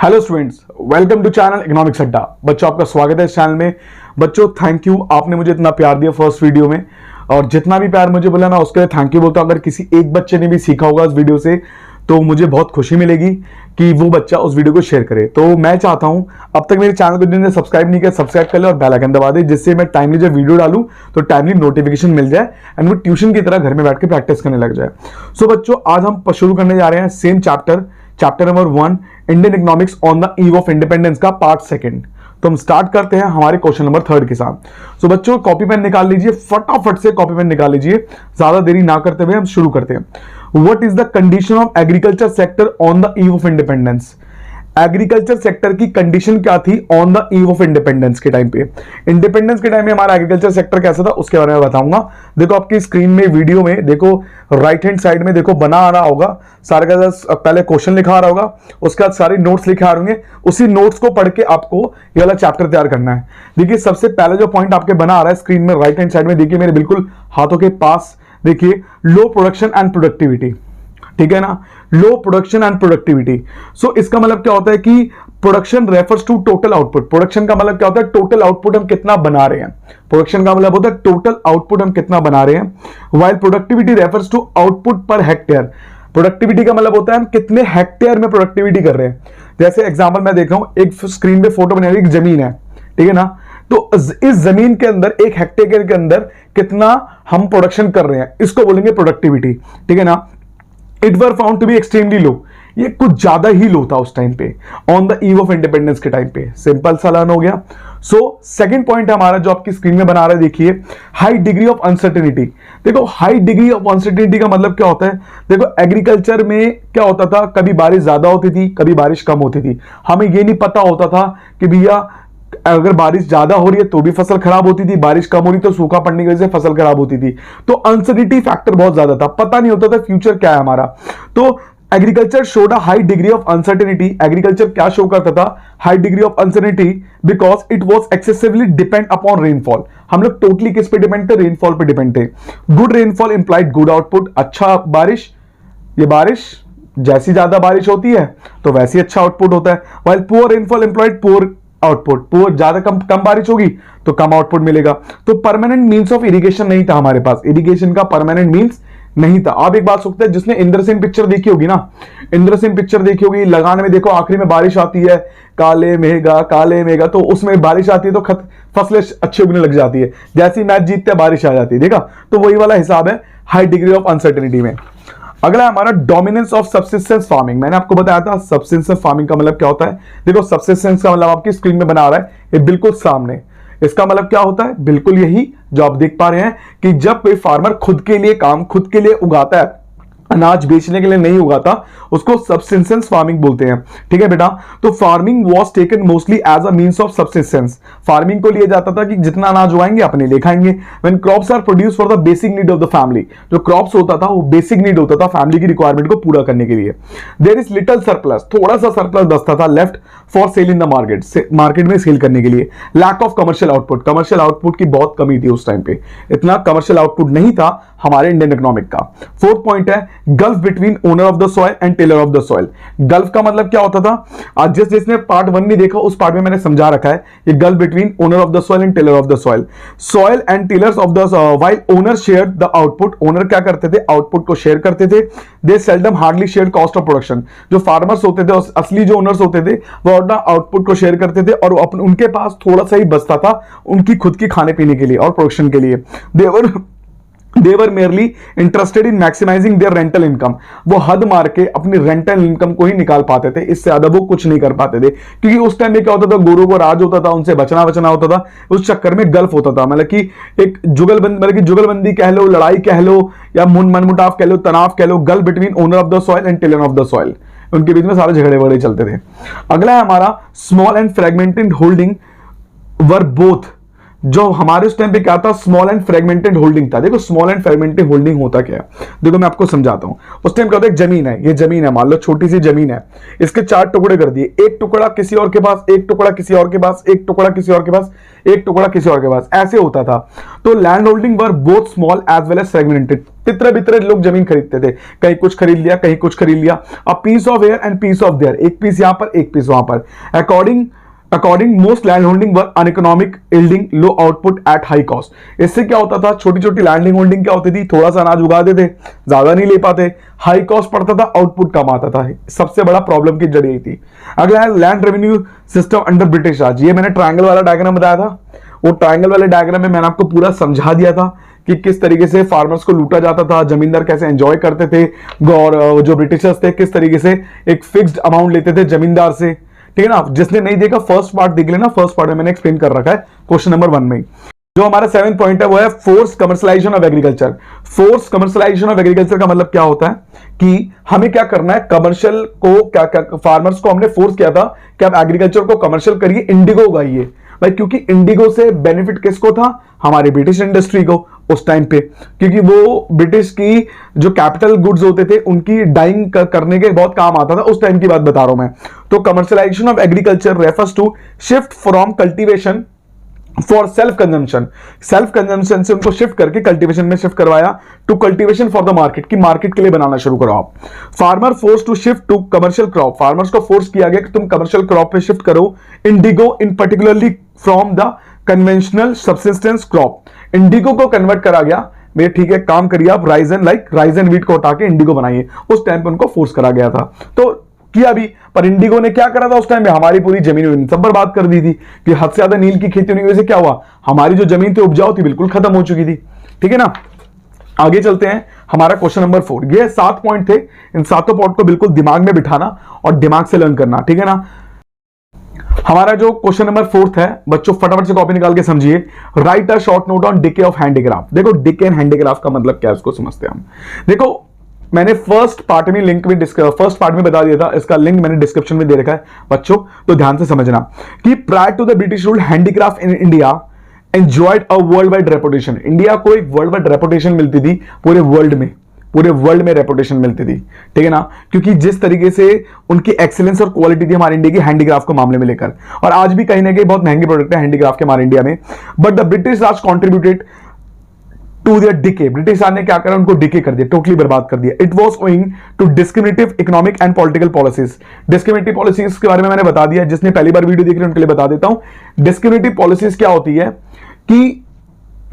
Hello students, welcome to channel economics Adda. बच्चों, आपका स्वागत है इस चैनल में। बच्चों, थैंक यू, आपने मुझे इतना प्यार दिया फर्स्ट वीडियो में, और जितना भी प्यार मुझे बोला ना उसके लिए थैंक यू बोलता हूं। अगर किसी एक बच्चे ने भी सीखा होगा इस वीडियो से तो मुझे बहुत खुशी मिलेगी कि वो बच्चा उस वीडियो को शेयर करे। तो मैं चाहता हूं अब तक मेरे चैनल को जिन्होंने सब्सक्राइब नहीं किया सब्सक्राइब कर ले और बेल आइकन दबा दे, जिससे मैं टाइमली जब वीडियो डालूं तो टाइमली नोटिफिकेशन मिल जाए एंड वो ट्यूशन की तरह घर में बैठ के प्रैक्टिस करने लग जाए। सो बच्चों, आज हम शुरू करने जा रहे हैं same chapter number 1 Indian economics on the eve of independence का पार्ट सेकंड। तो हम स्टार्ट करते हैं हमारे क्वेश्चन नंबर 3 के साथ। सो बच्चों, कॉपी पेन निकाल लीजिए, फटाफट से कॉपी पेन निकाल लीजिए, ज्यादा देरी ना करते हुए हम शुरू करते हैं। What is the condition of agriculture sector on the eve of independence? Agriculture sector की कंडीशन क्या थी on the eve of independence के टाइम पे? इंडिपेंडेंस के टाइम में हमारा एग्रीकल्चर सेक्टर कैसा था उसके बारे में बताऊंगा। देखो आपकी स्क्रीन में वीडियो में देखो, राइट हैंड साइड में देखो बना आ रहा होगा सारे का पहले क्वेश्चन लिखा आ रहा होगा, उसके बाद सारे नोट्स लिखे आ रहे होंगे। उसी नोट्स को पढ़ के आपको ये वाला चैप्टर तैयार करना है। देखिए सबसे पहले जो पॉइंट आपके बना आ रहा है स्क्रीन में राइट हैंड साइड में, देखिए मेरे बिल्कुल हाथों के पास, देखिए लो प्रोडक्शन एंड प्रोडक्टिविटी, ठीक है ना, low production and productivity. So इसका मतलब क्या होता है कि production refers to total output. Production का मतलब क्या होता है? टोटल आउटपुट हम कितना बना रहे हैं। प्रोडक्शन का मतलब होता है टोटल आउटपुट हम कितना बना रहे हैं। While productivity refers to output per hectare. Productivity का मतलब होता है हम कितने हेक्टेयर में प्रोडक्टिविटी कर रहे हैं। जैसे एग्जांपल मैं देख रहा हूं, एक स्क्रीन पे फोटो बनी हुई एक जमीन है, ठीक है ना, तो इस जमीन के अंदर एक हेक्टेयर के अंदर कितना हम प्रोडक्शन कर रहे हैं, इसको बोलेंगे प्रोडक्टिविटी, ठीक है ना। It were found to be extremely low, ये कुछ ज्यादा ही लो था उस टाइम पे on the eve of independence के टाइम पे। सिंपल सा लर्न हो गया। सो सेकंड पॉइंट है हमारा जो आपकी स्क्रीन में बना रहा है, देखिए हाई डिग्री ऑफ अनसर्टेनिटी। देखो हाई डिग्री ऑफ अनसर्टेनिटी का मतलब क्या होता है? देखो एग्रीकल्चर में क्या होता था, कभी बारिश ज्यादा होती थी कभी बारिश कम होती थी। हमें ये नहीं पता होता था कि भैया अगर बारिश ज्यादा हो रही है तो भी फसल खराब होती थी, बारिश कम हो रही तो सूखा पड़ने की वजह से फसल खराब होती थी। तो अनसर्टेनिटी फैक्टर बहुत ज्यादा था, पता नहीं होता था फ्यूचर क्या है हमारा। तो agriculture showed a high degree of uncertainty. Agriculture क्या शो करता था? High degree of uncertainty because it was excessively depend upon rainfall. हम लोग टोटली किस पे डिपेंड थे? रेनफॉल पे डिपेंड थे। Good rainfall implied good output. अच्छा बारिश, ये बारिश जैसी ज्यादा बारिश होती है तो वैसे अच्छा आउटपुट होता है। While poor rainfall implied poor output. Poor ज्यादा कम बारिश होगी तो कम आउटपुट मिलेगा। तो परमानेंट मींस ऑफ इरिगेशन नहीं था हमारे पास, इरिगेशन का परमानेंट मींस नहीं था। आप एक बात सोचते हैं, जिसने इंद्रसेन पिक्चर देखी होगी ना, इंद्रसेन पिक्चर देखी होगी, लगान में देखो आखिरी में बारिश आती है, काले मेघा, तो उसमें बारिश आती है तो फसलें अच्छी उगने लग जाती है, जैसे ही मैच जीतते हैं बारिश आ जाती है, देखा। तो वही वाला हिसाब है हाई डिग्री ऑफ अनसर्टेनिटी में। अगला हमारा डोमिनेंस ऑफ सब्सिस्टेंस फार्मिंग। मैंने आपको बताया था सब्सिस्टेंस फार्मिंग का मतलब क्या होता है। देखो सब्सिस्टेंस का मतलब आपकी स्क्रीन में बना आ रहा है, ये बिल्कुल सामने। इसका मतलब क्या होता है? बिल्कुल यही जो आप देख पा रहे हैं कि जब कोई फार्मर खुद के लिए काम खुद के लिए उगाता है, अनाज बेचने के लिए नहीं उगाता, उसको सब्सिस्टेंस फार्मिंग बोलते हैं, ठीक है बेटा। तो farming was taken mostly as a means of subsistence. Farming को लिया जाता था कि जितना अनाज उगाएंगे अपने लिए खाएंगे। When crops are produce for the basic need of the family, जो क्रॉप्स होता था वो बेसिक नीड होता था फैमिली की रिक्वायरमेंट को पूरा करने के लिए। देयर इज लिटिल सरप्लस, थोड़ा सा सरप्लस बचता था left for sale in the market, market में सेल करने के लिए। Lack of commercial output, commercial output की बहुत कमी थी उस टाइम पे, इतना कमर्शियल आउटपुट नहीं था हमारे इंडियन इकोनॉमिक का। फोर्थ पॉइंट है gulf between owner of the soil and tiller of the soil. Gulf का मतलब क्या होता था? आज जिसने पार्ट 1 नहीं देखा उस पार्ट में मैंने समझा रखा है, ये gulf between owner of the soil and tiller of the soil. Soil and tillers of the while owner share the output. Owner क्या करते थे? आउटपुट को शेयर करते थे। They seldom hardly share cost of production. जो farmers होते थे, असली जो ओनर्स होते थे, वो अपना आउटपुट को शेयर करते थे और उनके पास थोड़ा सा ही बचता था उनकी खुद की खाने पीने के लिए और प्रोडक्शन के लिए। They were merely interested in maximizing their rental income। वो हद मार के अपनी रेंटल इनकम को ही निकाल पाते थे, इससे ज्यादा वो कुछ नहीं कर पाते थे। क्योंकि उस टाइम में क्या होता था, गोरों को राज होता था, उनसे बचना होता था। उस चक्कर में गल्फ होता था, मतलब कि एक जुगलबंदी कह लो, लड़ाई कह लो, या मनमुटाव कह लो, तनाव कह लो, gulf between owner of the soil and tiller of the soil, उनके बीच में सारे झगड़े वगड़े चलते थे। अगला है हमारा small and fragmented holding were both जो हमारे उस टाइम पे क्या था, स्मॉल एंड फ्रेगमेंटेड होल्डिंग था। देखो स्मॉल एंड फ्रेगमेंटेड होल्डिंग होता क्या है, देखो मैं आपको समझाता हूं। उस टाइम क्या होता है, जमीन है, ये जमीन है, मान लो छोटी सी जमीन है, इसके 4 टुकड़े कर दिए, एक टुकड़ा किसी और के पास, एक टुकड़ा किसी और के पास, एक टुकड़ा किसी और के पास, एक टुकड़ा किसी और के पास, ऐसे होता था। तो land holding were both small as well as fragmented. तितरे बितरे लोग जमीन खरीदते थे, कहीं कुछ खरीद लिया, कहीं कुछ खरीद लिया। A piece of air and piece of there, एक पीस यहां पर, एक पीस वहां पर। According most land holding were uneconomic, yielding low output at high cost. इससे क्या होता था, छोटी छोटी लैंडिंग होल्डिंग क्या होती थी, थोड़ा सा अनाज उगाते थे, ज्यादा नहीं ले पाते, हाई कॉस्ट पड़ता था, आउटपुट कम आता था। सबसे बड़ा प्रॉब्लम की जड़ यही थी। अगला है land revenue system under British Raj. ये मैंने ट्रायंगल वाला डायग्राम बताया था, वो ट्रायंगल वाले डायग्राम में मैंने आपको पूरा समझा दिया था कि किस तरीके से फार्मर्स को लूटा जाता था, जमींदार कैसे एंजॉय करते थे, और जो ब्रिटिशर्स थे किस तरीके से एक फिक्स्ड अमाउंट लेते थे जमींदार से। ठीक है ना, जिसने नहीं देखा फर्स्ट पार्ट देख लेना, फर्स्ट पार्ट में मैंने एक्सप्लेन कर रखा है क्वेश्चन नंबर 1 में। जो हमारा 7th पॉइंट है वो है force commercialisation of agriculture. Force commercialisation of agriculture का मतलब क्या होता है कि हमें क्या करना है, कमर्शियल को क्या फार्मर्स को हमने फोर्स किया था कि आप एग्रीकल्चर को कमर्शियल करिए, इंडिगो उगाइए भाई, क्योंकि इंडिगो से बेनिफिट किसको था, हमारे ब्रिटिश इंडस्ट्री को उस टाइम पे, क्योंकि वो ब्रिटिश की जो कैपिटल गुड्स होते थे उनकी डाइंग करने के बहुत काम आता था, उस टाइम की बात बता रहा हूं मैं। तो commercialisation of agriculture refers to shift from cultivation for self consumption, self consumption से उनको शिफ्ट करके कल्टीवेशन में शिफ्ट करवाया, to cultivation for the market, की मार्केट के लिए बनाना शुरू करो आप। Farmer force to shift to commercial crop, farmers को फोर्स किया गया कि तुम कमर्शियल क्रॉप पे शिफ्ट करो। Indigo in particularly from the conventional subsistence crop, indigo को कन्वर्ट करा गया, मेरे ठीक है काम करिए आप, राइजन राइजन व्हीट को हटा के इंडिगो बनाइए, उस टाइम पे उनको फोर्स करा गया था। तो किया भी, पर इंडिगो ने क्या करा था उस टाइम में, हमारी पूरी जमीन सब बर्बाद कर दी थी कि हद से ज्यादा नील की खेती होने की वजह से क्या हुआ, हमारी जो जमीन थी उपजाऊ थी बिल्कुल खत्म हो चुकी थी। ठीक है ना, आगे चलते हैं, हमारा क्वेश्चन नंबर 4। ये 7 पॉइंट थे, इन 7 पॉइंट को बिल्कुल दिमाग में बिठाना और दिमाग से लर्न करना। ठीक है ना, हमारा जो क्वेश्चन नंबर 4 है बच्चों, फटाफट से कॉपी निकाल के समझिए। Right a short note on decay of handicraft. देखो डिके एंड हैंडीक्राफ्ट का मतलब क्या है उसको समझते हैं हम। देखो मैंने फर्स्ट पार्ट में लिंक में फर्स्ट पार्ट में बता दिया था, इसका लिंक मैंने डिस्क्रिप्शन में दे रखा है बच्चों, तो ध्यान से समझना कि prior to the British rule handicraft in India enjoyed a world wide reputation. India को एक वर्ल्ड वाइड रेपुटेशन मिलती थी, पूरे वर्ल्ड में रेपुटेशन मिलती थी। ठीक है ना, क्योंकि जिस तरीके से उनकी एक्सीलेंस और क्वालिटी थी हमारे इंडिया की हैंडीक्राफ्ट को मामले में लेकर, और आज भी कहीं ना कहीं बहुत महंगे प्रोडक्ट है हैंडीक्राफ्ट के हमारे इंडिया में। But the British Raj contributed to their decay, British Raj ने क्या करा, उनको डिके कर दिया, टोटली बर्बाद कर दिया। It was owing to discriminative economic and political policies. Discriminative policies के बारे में मैंने बता दिया, जिसने पहली बार वीडियो देख रहे हैं उनके लिए बता देता हूं। डिस्क्रिमिनेटिव पॉलिसीज क्या होती है कि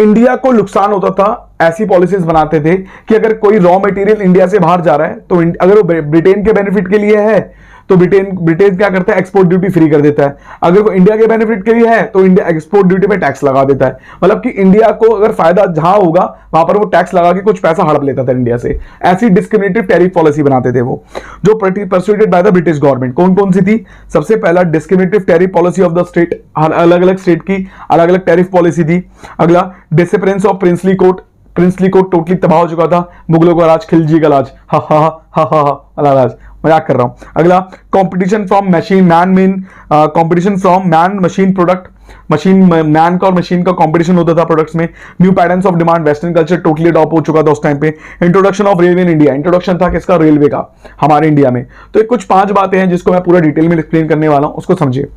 इंडिया को नुकसान होता था, ऐसी पॉलिसीज बनाते थे कि अगर कोई रॉ मटेरियल इंडिया से बाहर जा रहा है तो अगर वो ब्रिटेन के बेनिफिट के लिए है तो ब्रिटेन क्या करता है, एक्सपोर्ट ड्यूटी फ्री कर देता है। अगर वो इंडिया के बेनिफिट के लिए है तो इंडिया एक्सपोर्ट ड्यूटी पे टैक्स लगा देता है। मतलब कि इंडिया को अगर फायदा जहां होगा वहां पर वो टैक्स लगा के कुछ पैसा हड़प लेता था इंडिया से। ऐसी डिस्क्रिमिनेटिव टैरिफ पॉलिसी बनाते थे वो, जो परस्यूटेड बाय द ब्रिटिश गवर्नमेंट। कौन कौन सी थी, सबसे पहला discriminative tariff policy of the state, अलग अलग स्टेट की अलग अलग टैरिफ पॉलिसी थी। अगला disappearance of princely court, princely court totally तबाह हो चुका था, मुगलों का राज, खिलजी का राज, हा हा हा हा हा राज, मजाक कर रहा हूं। अगला competition from machine man competition from man machine product, machine man का और मशीन का कंपटीशन होता था प्रोडक्ट्स में। New patterns of demand, western culture totally adopt हो चुका था उस टाइम पे। Introduction of railway in India, introduction था किसका, रेलवे का हमारे इंडिया में। तो कुछ 5 बातें हैं जिसको मैं पूरा डिटेल में एक्सप्लेन करने वाला हूं, उसको समझिए।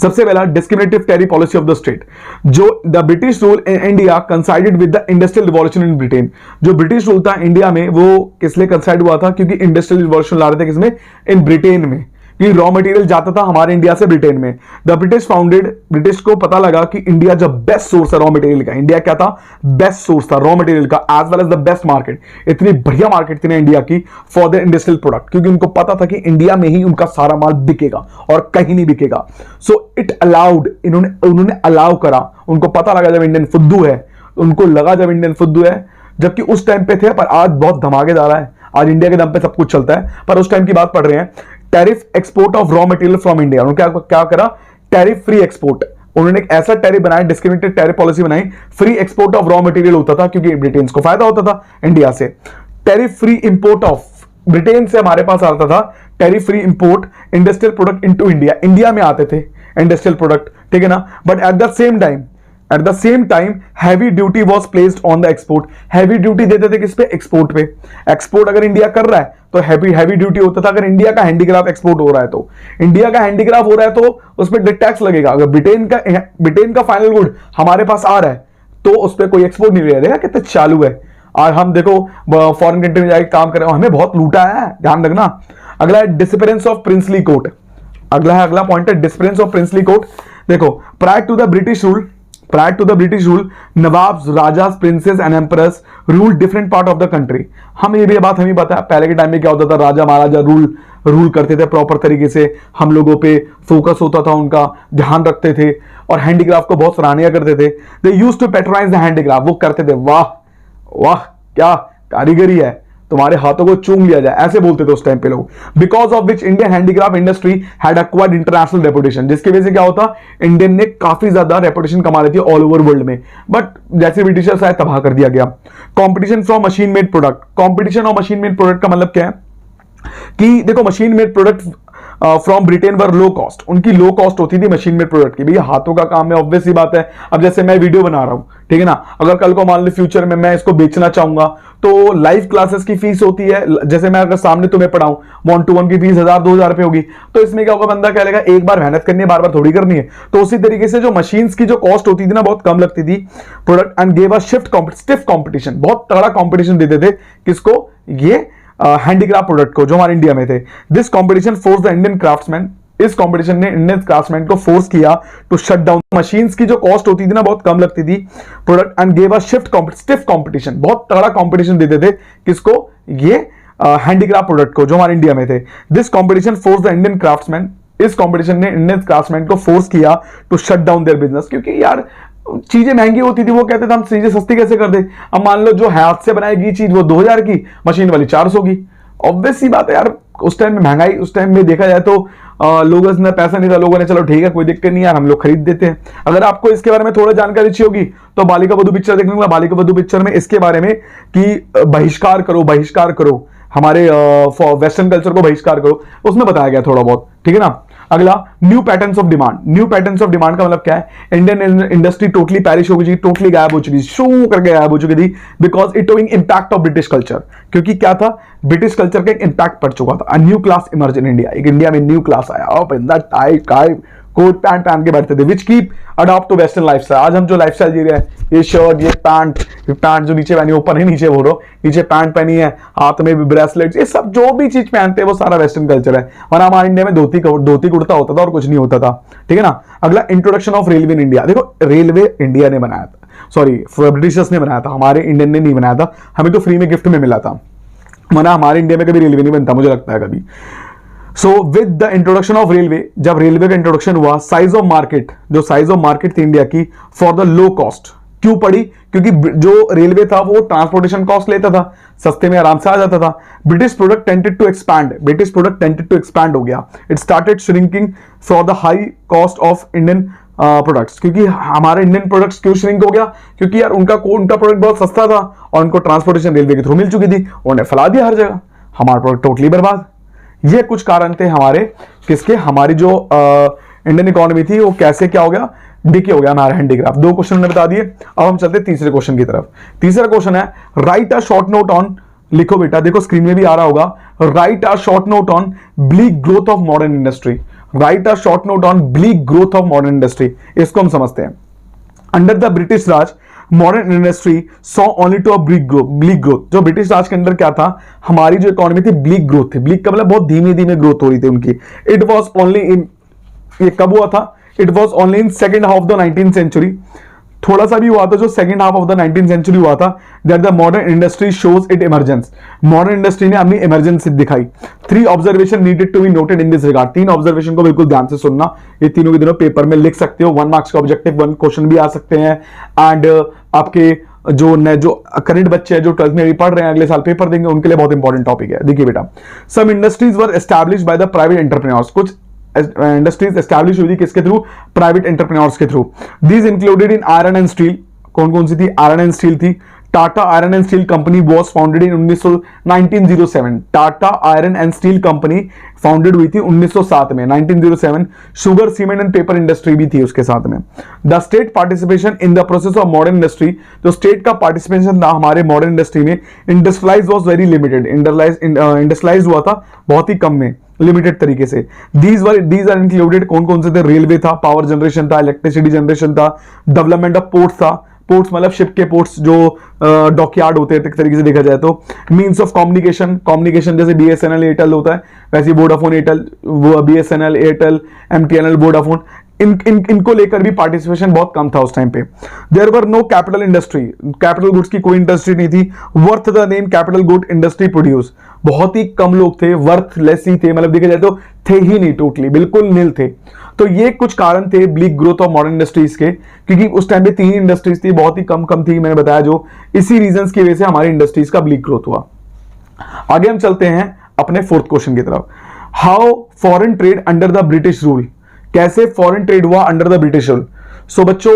सबसे पहला discriminative tariff policy of the state. जो the British rule in India considered with the industrial revolution in Britain, जो ब्रिटिश रूल था इंडिया में वो किस लिए कंसाइड हुआ था, क्योंकि इंडस्ट्रियल रिवॉल्यूशन ला रहे थे किसमें, इन ब्रिटेन में, कि रॉ मटेरियल जाता था हमारे इंडिया से ब्रिटेन में। द ब्रिटिश फाउंडेड, ब्रिटिश को पता लगा कि इंडिया जो बेस्ट सोर्स है रॉ मटेरियल का, इंडिया क्या था, बेस्ट सोर्स था रॉ मटेरियल का, as well as the best market. इतनी बढ़िया मार्केट थी ना इंडिया की फॉर द इंडस्ट्रियल प्रोडक्ट, क्योंकि उनको पता था कि इंडिया में ही उनका सारा माल बिकेगा और कहीं नहीं बिकेगा। सो इट अलाउड, उन्होंने अलाउ करा, उनको पता लगा जब इंडियन फुद्दू है, उनको लगा जब इंडियन फुद्दू है, जबकि उस टाइम पे थे, पर आज बहुत धमाकेदार है, आज इंडिया के दम पे सब कुछ चलता है, पर उस टाइम की बात पढ़ रहे हैं। Tariff export of raw material from India, उन्होंने क्या करा, टैरिफ फ्री एक्सपोर्ट। उन्होंने एक ऐसा टैरिफ बनाया, डिस्क्रिमिनेटेड टैरिफ पॉलिसी बनाई, free export of raw material होता था क्योंकि ब्रिटेन को फायदा होता था इंडिया से। Tariff free import of, Britain से हमारे पास आता था tariff free import industrial product into India, India में आते थे इंडस्ट्रियल प्रोडक्ट, ठीक है ना। But at the same time at the same time heavy duty was placed on the export. Heavy duty देते थे किस पे? एक्सपोर्ट पे। एक्सपोर्ट अगर इंडिया कर रहा है तो हैवी ड्यूटी होता था। अगर इंडिया का हैंडीक्राफ्ट एक्सपोर्ट हो रहा है तो इंडिया का हैंडीक्राफ्ट हो रहा है तो उस पर टैक्स लगेगा। अगर ब्रिटेन का फाइनल गुड हमारे पास आ रहा है तो उस पर कोई एक्सपोर्ट नहीं रहेगा। देखा कितने चालू है। और हम देखो फॉरेन कंट्री में जाकर काम कर रहे हो, हमें बहुत लूटा है, ध्यान रखना। अगला है डिसअपीयरेंस ऑफ प्रिंसली कोर्ट। अगला पॉइंट है डिसअपीयरेंस ऑफ प्रिंसली कोर्ट। देखो prior to the British rule nawabs, rajas, princes and emperors rule different part of the country. हम ये भी बात हमें पता है पहले के टाइम में क्या होता था, राजा महाराजा रूल करते थे प्रॉपर तरीके से, हम लोगों पे फोकस होता था, उनका ध्यान रखते थे और हैंडीक्राफ्ट को बहुत सराहनीय करते थे। They used to patronise the handicraft. वो करते थे, वाह वाह क्या कारीगरी है, तुम्हारे हाथों को चूम लिया जाए, ऐसे बोलते थे उस टाइम पे लोग। Because of which Indian handicraft industry had acquired international reputation. जिसकी वजह से क्या होता, इंडियन ने काफी ज्यादा रेपुटेशन कमा ली थी ऑल ओवर वर्ल्ड में। बट जैसे ब्रिटिशर्स आए तबाह कर दिया गया। Competition from machine made product. Competition और मशीन मेड प्रोडक्ट का मतलब क्या है कि देखो machine made product from Britain were low cost. उनकी लो कॉस्ट होती थी मशीन मेड प्रोडक्ट की। भैया हाथों का काम है, ऑब्वियस सी बात है। अब जैसे मैं वीडियो बना रहा हूं, ठीक है ना, अगर कल को मान लो फ्यूचर में मैं इसको बेचना चाहूंगा तो लाइव क्लासेस की फीस होती है। जैसे मैं अगर सामने तुम्हें पढ़ाऊं 1-to-1 की फीस 1000-2000 रुपए होगी। तो इसमें क्या होगा, बंदा क्या लेगा, एक बार मेहनत करनी है, बार बार थोड़ी करनी है। तो उसी तरीके से जो मशीन्स की जो कॉस्ट होती थी ना बहुत कम लगती थी। Product and gave a stiff competition. बहुत तगड़ा कॉम्पिटिशन देते थे किसको, ये हैंडीक्राफ्ट प्रोडक्ट को जो हमारे इंडिया में थे। This competition force the Indian craftsman. इस कंपटीशन ने इंडियन क्राफ्ट्समैन को फोर्स किया टू शट डाउन। मशीन्स की जो कॉस्ट होती थी ना बहुत कम लगती थी। Product and gave a stiff competition. बहुत तगड़ा कॉम्पिटिशन देते थे किसको, ये हैंडीक्राफ्ट प्रोडक्ट को जो हमारे इंडिया में थे। This competition force the Indian craftsman. इस कंपटीशन ने इंडियन क्राफ्ट्समैन को फोर्स किया to shut down their business. क्योंकि यार चीजें महंगी होती थी, वो कहते थे हम चीजें सस्ती कैसे कर दे। अब मान लो जो हाथ से बनाएगी चीज वो 2000 की, मशीन वाली 400 की। ऑब्वियस सी बात है यार, उस टाइम में महंगाई, उस टाइम में देखा जाए तो लोगों ने पैसा नहीं था, लोगों ने चलो ठीक है कोई दिक्कत नहीं यार हम लोग खरीद देते हैं। अगर आपको इसके बारे में थोड़ा जानकारी चाहिए होगी तो बालिका वधू पिक्चर देखने वाला। बालिका वधू पिक्चर में इसके बारे में कि बहिष्कार करो हमारे वेस्टर्न कल्चर को बहिष्कार करो, उसमें बताया गया थोड़ा बहुत, ठीक है ना। अगला new patterns of demand. New patterns of demand का मतलब क्या है, इंडियन इंडस्ट्री टोटली पैरिश हो गई थी, टोटली गायब हो चुकी थी, शू करके गायब हो चुकी थी। Because it owing impact of British culture. क्योंकि क्या था, ब्रिटिश कल्चर का एक इंपैक्ट पड़ चुका था। A new class emerge in India. एक इंडिया में न्यू क्लास आया, up in that tie coat pant पहन के बैठते थे, which keep adopt to western lifestyle. आज हम जो लाइफस्टाइल जी रहे हैं, ये शर्ट, ये पैंट जो नीचे पहनी, ऊपर नहीं नीचे बोल रहा हूं, नीचे पैंट पहनी है, हाथ में भी ब्रेसलेट, ये सब जो भी चीज पहनते हैं वो सारा वेस्टर्न कल्चर है। और हमारे इंडिया में धोती कुर्ता होता था और कुछ नहीं होता था, ठीक है ना। अगला introduction of railway in India. देखो रेलवे इंडिया ने बनाया था, सॉरी ब्रिटिशर्स ने बनाया था, हमारे इंडियन ने नहीं बनाया था। हमें तो फ्री में गिफ्ट में मिला था, वरना हमारे इंडिया में कभी रेलवे नहीं बनता मुझे लगता है कभी। So with the introduction of railway, जब रेलवे का इंट्रोडक्शन हुआ, साइज ऑफ मार्केट, जो साइज ऑफ मार्केट थी इंडिया की फॉर द लो कॉस्ट, क्यों पड़ी, क्योंकि जो रेलवे था वो ट्रांसपोर्टेशन कॉस्ट लेता था, सस्ते में आराम से आ जाता था। British product tended to expand हो गया। It started shrinking for the high cost of Indian products. क्योंकि हमारे इंडियन प्रोडक्ट्स क्यों श्रिंक हो गया, क्योंकि यार उनका प्रोडक्ट बहुत सस्ता था और उनको ट्रांसपोर्टेशन रेलवे के थ्रू मिल चुकी थी, उन्होंने फैला दिया हर जगह, हमारा प्रोडक्ट टोटली बर्बाद। ये कुछ कारण थे हमारे, किसके, हमारी जो इंडियन इकोनॉमी थी वो कैसे क्या हो गया, डिके हो गया हमारा हैंडीक्राफ्ट। 2 क्वेश्चन हमने बता दिए। अब हम चलते हैं तीसरे क्वेश्चन की तरफ। तीसरा क्वेश्चन है write a short note on, लिखो बेटा, देखो स्क्रीन में भी आ रहा होगा, write a short note on bleak growth of modern industry. Write a short note on bleak growth of modern industry. इसको हम समझते हैं। Under the British Raj modern industry saw only to a bleak growth. जो British Raj के अंदर क्या था, हमारी जो इकोनॉमी थी ब्लीक ग्रोथ थी। ब्लीक का मतलब बहुत धीमे धीमे ग्रोथ हो रही थी उनकी। इट वॉज ओनली इन, ये कब हुआ था, it was only in second half of the 19th century. थोड़ा सा भी हुआ था जो second half of the 19th century हुआ था, that the modern industry shows it emergence. Modern industry ने अपनी इमरजेंसी दिखाई। 3 observation needed to be noted in this regard. 3 observation को बिल्कुल ध्यान से सुनना, ये तीनों के दिनों पेपर में लिख सकते हो। 1 मार्क्स का ऑब्जेक्टिव 1 क्वेश्चन भी आ सकते हैं। एंड आपके जो करंट बच्चे हैं जो 12th में भी पढ़ रहे हैं, अगले साल पेपर देंगे, उनके लिए बहुत इंपॉर्टेंट टॉपिक है। देखिए बेटा, some industries were established by the private entrepreneurs. कुछ इंडस्ट्रीज एस्टैब्लिश हुई थी किसके थ्रू, प्राइवेट एंटरप्रेन्योर्स के through. These included in iron and steel. कौन कौन सी थी, आयरन एंड स्टील थी, Tata iron and steel company was founded in 1907। Tata iron and steel company founded हुई थी 1907 में, 1907। Sugar, cement and paper industry भी थी उसके साथ में। The state participation in the process of modern industry, जो स्टेट का पार्टिसिपेशन था हमारे मॉडर्न इंडस्ट्री में, industrialise was very limited. Industrialise हुआ था बहुत ही कम में, लिमिटेड तरीके से। दीज आर इंक्लूडेड, कौन कौन से थे? रेलवे था, पावर जनरेशन था, इलेक्ट्रिसिटी जनरेशन था, डेवलपमेंट ऑफ पोर्ट्स था, पोर्ट्स मतलब शिप के पोर्ट्स जो डॉकयार्ड होते हैं एक तरीके से देखा जाए तो, मींस ऑफ कम्युनिकेशन जैसे बीएसएनएल एयरटेल होता है वैसे Vodafone Airtel, BSNL Airtel, MTNL Vodafone, इनको लेकर भी पार्टिसिपेशन बहुत कम था उस टाइम पे। There were no capital industry, capital goods की कोई इंडस्ट्री नहीं थी। Worth the name capital good industry produce, बहुत ही कम लोग थे, वर्थलेस ही थे, मतलब देखा जाए तो थे ही नहीं, टोटली बिल्कुल नील थे। तो ये कुछ कारण थे bleak growth of modern industries के, क्योंकि उस टाइम पे 3 इंडस्ट्रीज थी, बहुत ही कम थी, मैंने बताया जो, इसी रीजंस की वजह से हमारी इंडस्ट्रीज का ब्लीक ग्रोथ हुआ। आगे हम चलते हैं अपने 4th क्वेश्चन की तरफ। How foreign trade under the British rule, कैसे फॉरेन ट्रेड हुआ अंडर द ब्रिटिश रूल। सो बच्चों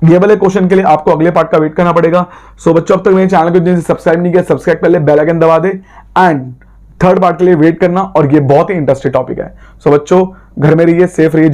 ये वाले क्वेश्चन के लिए आपको अगले पार्ट का वेट करना पड़ेगा। सो बच्चों अब तक मेरे चैनल को जिनसे सब्सक्राइब नहीं किया, सब्सक्राइब कर ले, बेल आइकन दबा दे, एंड 3rd पार्ट के लिए वेट करना, और ये बहुत ही इंटरेस्टिंग टॉपिक है। सो बच्चों घर में रहिए, सेफ रहिए।